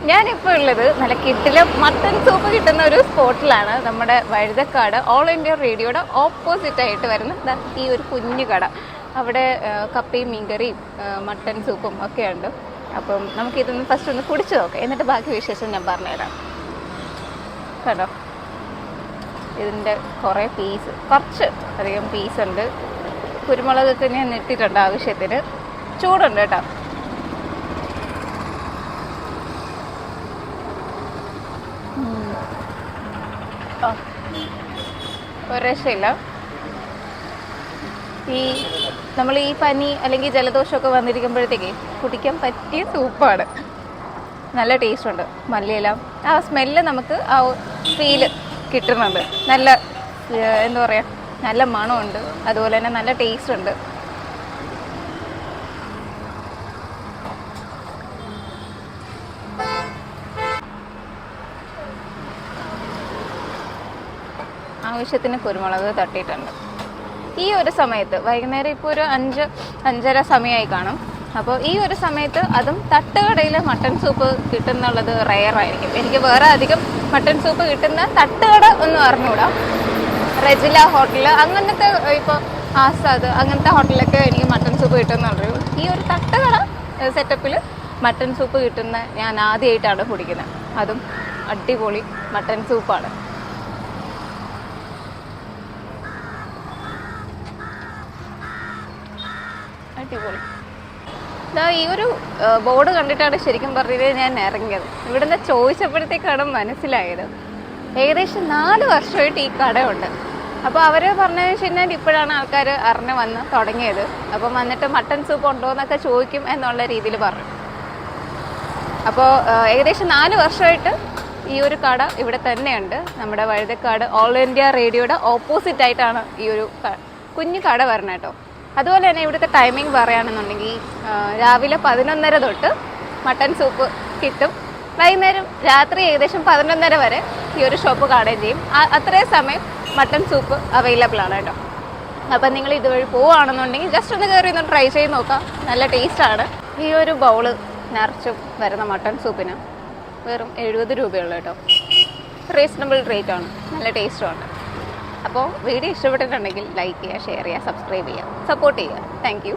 ഞാനിപ്പോൾ ഉള്ളത് നല്ല കിട്ടിലെ മട്ടൻ സൂപ്പ് കിട്ടുന്ന ഒരു സ്പോട്ടിലാണ്. നമ്മുടെ വഴുതക്കാട് ഓൾ ഇന്ത്യ റേഡിയോയുടെ ഓപ്പോസിറ്റ് ആയിട്ട് വരുന്ന ഈ ഒരു കുഞ്ഞു കട. അവിടെ കപ്പയും മീൻകറിയും മട്ടൻ സൂപ്പും ഒക്കെ ഉണ്ട്. അപ്പം നമുക്കിതൊന്ന് ഫസ്റ്റ് ഒന്ന് കുടിച്ച് നോക്കാം, എന്നിട്ട് ബാക്കി വിശേഷം ഞാൻ പറഞ്ഞുതരാം. കേട്ടോ, ഇതിൻ്റെ കുറച്ച് അധികം പീസുണ്ട്. കുരുമുളകൊക്കെ ഞാൻ ഇട്ടിട്ടുണ്ട് ആവശ്യത്തിന്. ചൂടുണ്ട് കേട്ടോ. ഒരു രക്ഷയില്ല. നമ്മൾ ഈ പനി അല്ലെങ്കിൽ ജലദോഷമൊക്കെ വന്നിരിക്കുമ്പോഴത്തേക്ക് കുടിക്കാൻ പറ്റിയ സൂപ്പാണ്. നല്ല ടേസ്റ്റ് ഉണ്ട്. മല്ലിയില ആ സ്മെല്ല് നമുക്ക് ആ ഫീല് കിട്ടുന്നുണ്ട്. നല്ല എന്താ പറയുക, നല്ല മണമുണ്ട്. അതുപോലെ തന്നെ നല്ല ടേസ്റ്റ് ഉണ്ട്. ആവശ്യത്തിന് കുരുമുളക് തട്ടിയിട്ടുണ്ട്. ഈ ഒരു സമയത്ത് വൈകുന്നേരം ഇപ്പോൾ ഒരു 5-5:30 സമയമായി കാണും. അപ്പോൾ ഈ ഒരു സമയത്ത് അതും തട്ടുകടയിൽ മട്ടൻ സൂപ്പ് കിട്ടുന്നുള്ളത് റെയറായിരിക്കും. എനിക്ക് വേറെ അധികം മട്ടൻ സൂപ്പ് കിട്ടുന്ന തട്ടുകട ഒന്നും അറിഞ്ഞുകൂടാ. റെജില ഹോട്ടൽ അങ്ങനത്തെ, ഇപ്പോൾ ആസാദ് അങ്ങനത്തെ ഹോട്ടലിലൊക്കെ എനിക്ക് മട്ടൻ സൂപ്പ് കിട്ടുന്നുള്ളൂ. ഈ ഒരു തട്ടുകട സെറ്റപ്പിൽ മട്ടൻ സൂപ്പ് കിട്ടുന്ന ഞാൻ ആദ്യമായിട്ടാണ് കുടിക്കുന്നത്. അതും അടിപൊളി മട്ടൻ സൂപ്പാണ്. അടിപൊളി. ഈ ഒരു ബോർഡ് കണ്ടിട്ടാണ് ശരിക്കും പറഞ്ഞത് ഞാൻ ഇറങ്ങിയത്. ഇവിടുന്ന് ചോദിച്ചപ്പോഴത്തേക്കാണ് മനസ്സിലായത്. ഏകദേശം 4 വർഷമായിട്ട് ഈ കടയുണ്ട്. അപ്പോൾ അവർ പറഞ്ഞതെന്ന് വെച്ച് കഴിഞ്ഞാൽ ഇപ്പോഴാണ് ആൾക്കാർ അറിഞ്ഞ് വന്ന് തുടങ്ങിയത്. അപ്പം വന്നിട്ട് മട്ടൻ സൂപ്പ് ഉണ്ടോ എന്നൊക്കെ ചോദിക്കും എന്നുള്ള രീതിയിൽ പറഞ്ഞു. അപ്പോൾ ഏകദേശം 4 വർഷമായിട്ട് ഈ ഒരു കട ഇവിടെ തന്നെയുണ്ട്. നമ്മുടെ വഴുതക്കാട് ഓൾ ഇന്ത്യ റേഡിയോയുടെ ഓപ്പോസിറ്റ് ആയിട്ടാണ് ഈ ഒരു കുഞ്ഞു കട വരണം കേട്ടോ. അതുപോലെ തന്നെ ഇവിടുത്തെ ടൈമിംഗ് പറയുകയാണെന്നുണ്ടെങ്കിൽ രാവിലെ 11:30 തൊട്ട് മട്ടൻ സൂപ്പ് കിട്ടും. വൈകുന്നേരം രാത്രി ഏകദേശം 11:30 വരെ ഈ ഒരു ഷോപ്പ് കാണുകയും ചെയ്യും. അത്രയും സമയം മട്ടൻ സൂപ്പ് അവൈലബിൾ ആണ് കേട്ടോ. അപ്പം നിങ്ങൾ ഇതുവഴി പോവുകയാണെന്നുണ്ടെങ്കിൽ ജസ്റ്റ് ഒന്ന് കയറി ഒന്ന് ട്രൈ ചെയ്ത് നോക്കാം. നല്ല ടേസ്റ്റാണ്. ഈ ഒരു ബൗള് നിറച്ചും വരുന്ന മട്ടൻ സൂപ്പിന് വെറും 70 രൂപയുള്ളൂ കേട്ടോ. റീസണബിൾ റേറ്റാണ്, നല്ല ടേസ്റ്റുമാണ്. അപ്പോൾ വീഡിയോ ഇഷ്ടപ്പെട്ടിട്ടുണ്ടെങ്കിൽ ലൈക്ക് ചെയ്യുക, ഷെയർ ചെയ്യുക, സബ്സ്ക്രൈബ് ചെയ്യുക, സപ്പോർട്ട് ചെയ്യുക. Thank you.